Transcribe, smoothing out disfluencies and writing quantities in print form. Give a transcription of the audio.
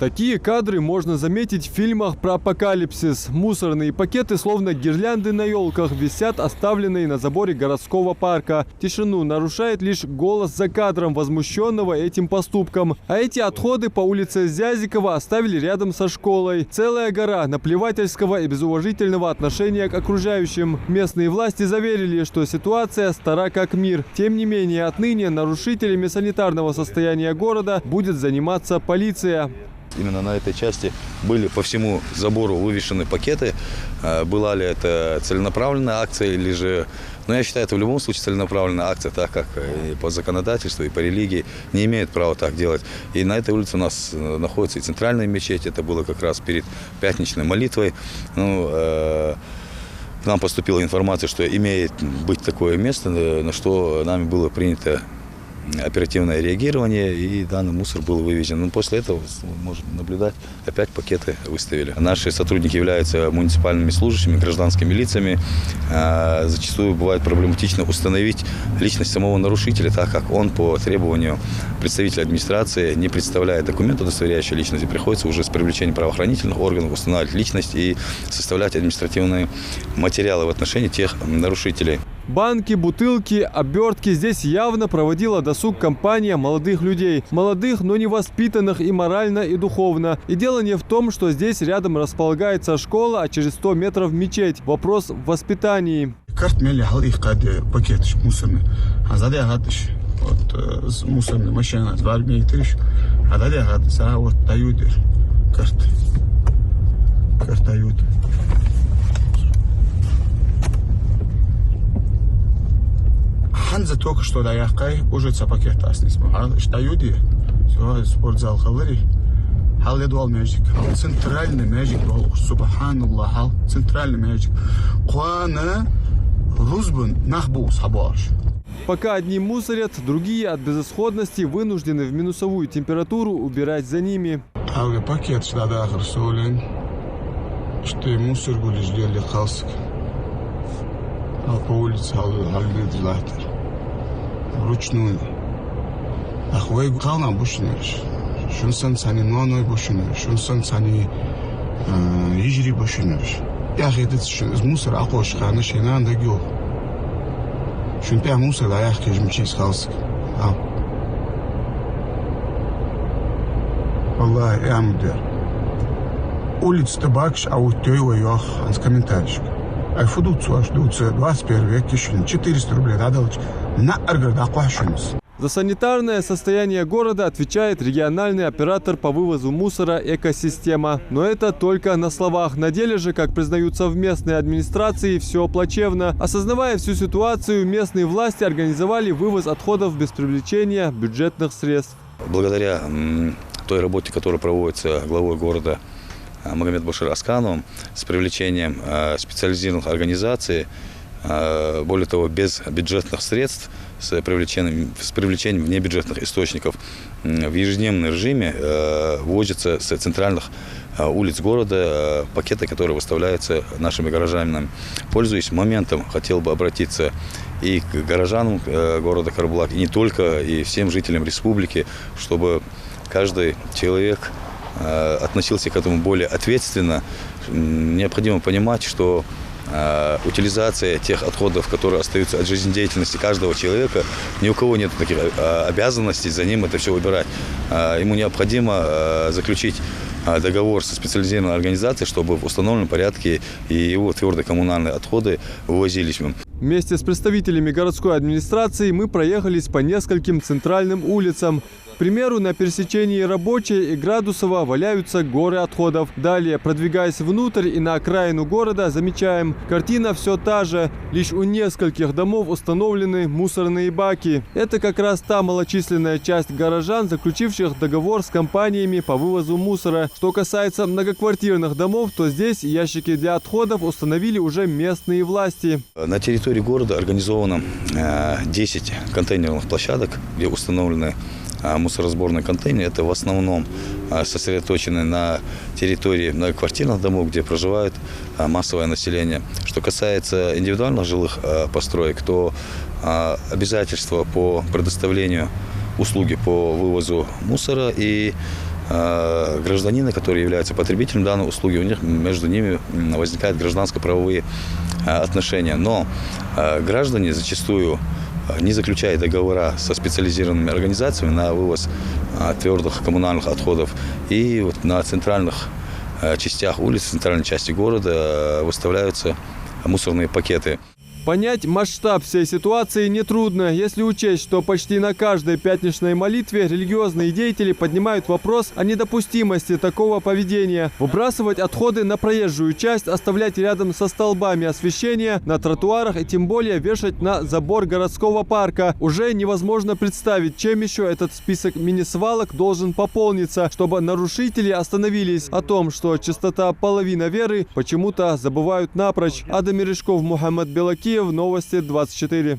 Такие кадры можно заметить в фильмах про апокалипсис. Мусорные пакеты, словно гирлянды на елках, висят, оставленные на заборе городского парка. Тишину нарушает лишь голос за кадром возмущенного этим поступком. А эти отходы по улице Зязикова оставили рядом со школой. Целая гора наплевательского и безуважительного отношения к окружающим. Местные власти заверили, что ситуация стара как мир. Тем не менее, отныне нарушителями санитарного состояния города будет заниматься полиция. Именно на этой части были по всему забору вывешены пакеты. Была ли это целенаправленная акция или же... Но я считаю, это в любом случае целенаправленная акция, так как и по законодательству, и по религии не имеют права так делать. И на этой улице у нас находится и центральная мечеть. Это было как раз перед пятничной молитвой. К нам поступила информация, что имеет быть такое место, на что нами было принято оперативное реагирование, и данный мусор был вывезен. Но после этого, можно наблюдать, опять пакеты выставили. Наши сотрудники являются муниципальными служащими, гражданскими лицами. Зачастую бывает проблематично установить личность самого нарушителя, так как он по требованию представителя администрации не представляет документ, удостоверяющий личность, и приходится уже с привлечением правоохранительных органов устанавливать личность и составлять административные материалы в отношении тех нарушителей. Банки, бутылки, обертки. Здесь явно проводила досуг компания молодых людей. Молодых, но не воспитанных и морально, и духовно. И дело не в том, что здесь рядом располагается школа, а через 100 метров мечеть. Вопрос в воспитании. Мусорная машина в армии дают. Ханза только что доехали, уже пакет остались. Что люди, все, спортзал халари, халли дуал мэджик, центральный мэджик дуал, субханаллах, центральный мэджик. Куана рузбун нахбу сабаш. Пока одни мусорят, другие от безысходности вынуждены в минусовую температуру убирать за ними. Пакет что дахар солен, что мусор гулиш дели халск, а по улице халбит златер. Вручную. Ахвей кална бушнеш. Шунсан сани ноной бушнеш. Шунсан сани ижри бушнеш. Я хедет мусор акош хана шенан дагё. Шунтя мусор даях кежмчис халск. Аллах ямдер. Улица Табакш, а вот тёй ях, с комментариев. А фудуцу аж 21 век тишин 400 рублей дадалч. За санитарное состояние города отвечает региональный оператор по вывозу мусора «Экосистема». Но это только на словах. На деле же, как признаются в местной администрации, все плачевно. Осознавая всю ситуацию, местные власти организовали вывоз отходов без привлечения бюджетных средств. Благодаря той работе, которая проводится главой города Магомед-Башир Аскановым с привлечением специализированных организаций, более того, без бюджетных средств, с привлечением внебюджетных источников, в ежедневном режиме вывозятся с центральных улиц города пакеты, которые выставляются нашими горожанами. Пользуясь моментом, хотел бы обратиться и к горожанам города Карабулак, и не только, и всем жителям республики, чтобы каждый человек относился к этому более ответственно. Необходимо понимать, что утилизация тех отходов, которые остаются от жизнедеятельности каждого человека, ни у кого нет таких обязанностей за ним это все убирать. Ему необходимо заключить договор со специализированной организацией, чтобы в установленном порядке и его твердые коммунальные отходы вывозились. Вместе с представителями городской администрации мы проехались по нескольким центральным улицам. К примеру, на пересечении Рабочей и Градусова валяются горы отходов. Далее, продвигаясь внутрь и на окраину города, замечаем, картина все та же. Лишь у нескольких домов установлены мусорные баки. Это как раз та малочисленная часть горожан, заключивших договор с компаниями по вывозу мусора. Что касается многоквартирных домов, то здесь ящики для отходов установили уже местные власти. На территории города организовано 10 контейнерных площадок, где установлены мусоросборные контейнеры. Это в основном сосредоточены на территории многоквартирных домов, где проживает массовое население. Что касается индивидуальных жилых построек, то обязательства по предоставлению услуги по вывозу мусора и гражданина, которые являются потребителем данной услуги, у них между ними возникают гражданско-правовые отношения. Но граждане зачастую не заключая договора со специализированными организациями на вывоз твердых коммунальных отходов. И вот на центральных частях улиц, центральной части города выставляются мусорные пакеты. Понять масштаб всей ситуации нетрудно, если учесть, что почти на каждой пятничной молитве религиозные деятели поднимают вопрос о недопустимости такого поведения. Выбрасывать отходы на проезжую часть, оставлять рядом со столбами освещения, на тротуарах и тем более вешать на забор городского парка. Уже невозможно представить, чем еще этот список мини-свалок должен пополниться, чтобы нарушители остановились. О том, что чистота половина веры, почему-то забывают напрочь. Адам Мережков, Мухаммад Белаки. Новости 24.